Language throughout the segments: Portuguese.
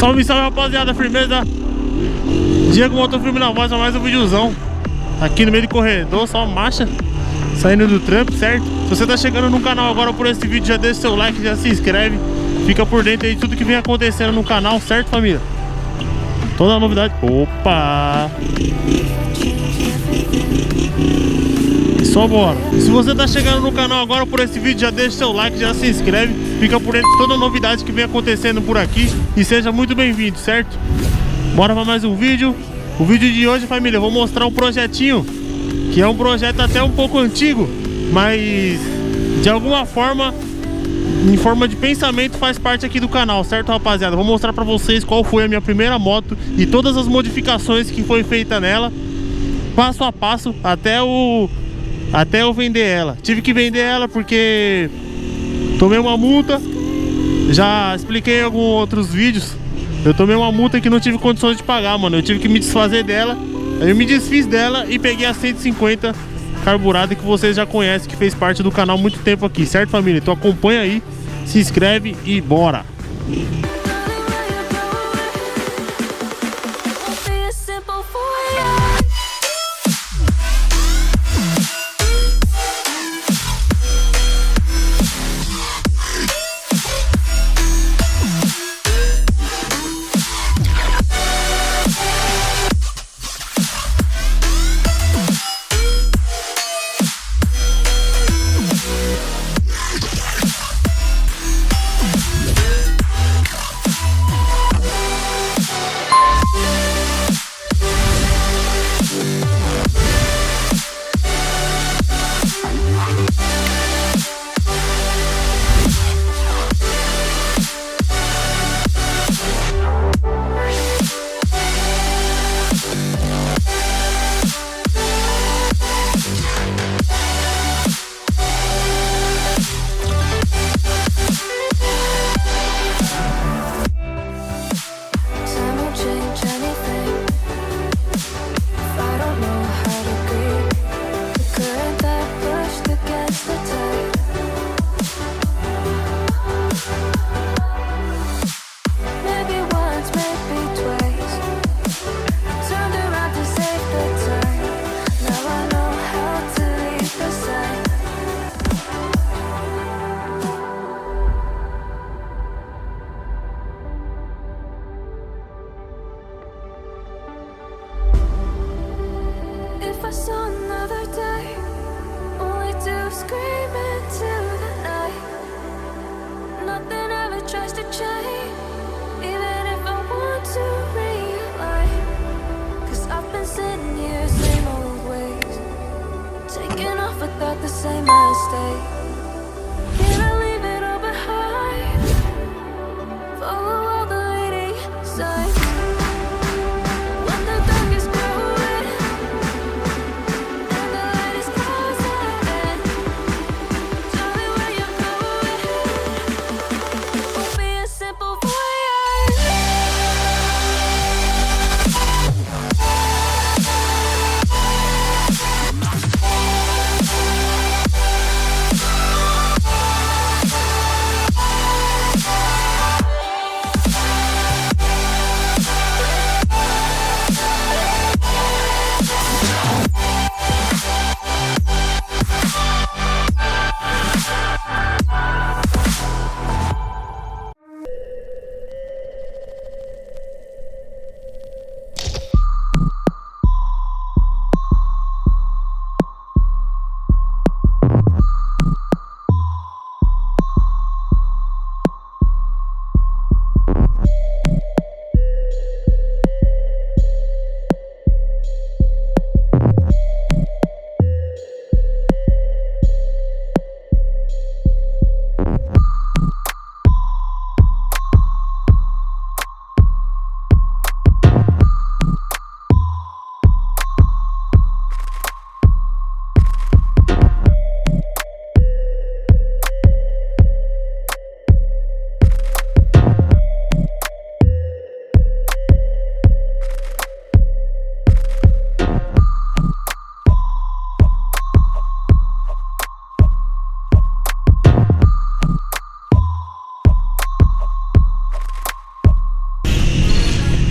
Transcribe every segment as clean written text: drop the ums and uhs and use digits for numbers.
Salve, salve, rapaziada, firmeza. Diego Motofilme na voz, mais um videozão aqui no meio do corredor, só marcha, saindo do trampo, certo? Se você tá chegando no canal agora por esse vídeo, já deixa seu like, já se inscreve, fica por dentro aí de tudo que vem acontecendo no canal, certo, família? Toda novidade. Opa! Só bora. Se você tá chegando no canal agora por esse vídeo, já deixa seu like, já se inscreve, fica por dentro de toda novidade que vem acontecendo por aqui e seja muito bem-vindo, certo? Bora para mais um vídeo. O vídeo de hoje, família, eu vou mostrar um projetinho que é um projeto até um pouco antigo, mas de alguma forma, em forma de pensamento, faz parte aqui do canal, certo, rapaziada? Vou mostrar pra vocês qual foi a minha primeira moto e todas as modificações que foi feita nela, passo a passo, até eu vender ela. Tive que vender ela porque tomei uma multa. Já expliquei em alguns outros vídeos. Eu tomei uma multa que não tive condições de pagar, mano. Eu tive que me desfazer dela. Aí eu me desfiz dela e peguei a 150 carburada, que vocês já conhecem, que fez parte do canal há muito tempo aqui, certo, família? Então acompanha aí, se inscreve e bora!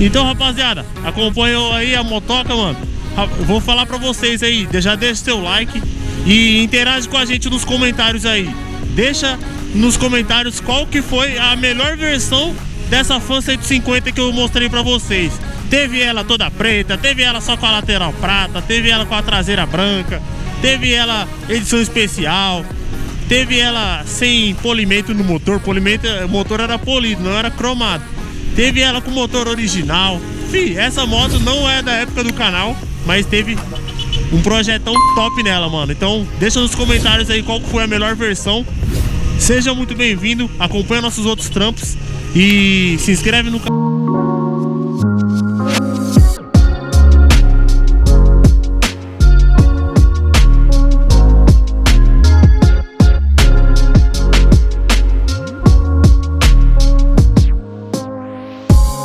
Então, rapaziada, acompanhou aí a motoca, mano. Eu vou falar pra vocês aí, já deixa seu like e interage com a gente nos comentários aí. Deixa nos comentários qual que foi a melhor versão dessa Fan 150 que eu mostrei pra vocês. Teve ela toda preta, teve ela só com a lateral prata, teve ela com a traseira branca, teve ela edição especial, teve ela sem polimento no motor, o motor era polido, não era cromado. Teve ela com motor original. Fih, essa moto não é da época do canal, mas teve um projetão top nela, mano. Então deixa nos comentários aí qual foi a melhor versão. Seja muito bem-vindo, acompanha nossos outros trampos e se inscreve no canal.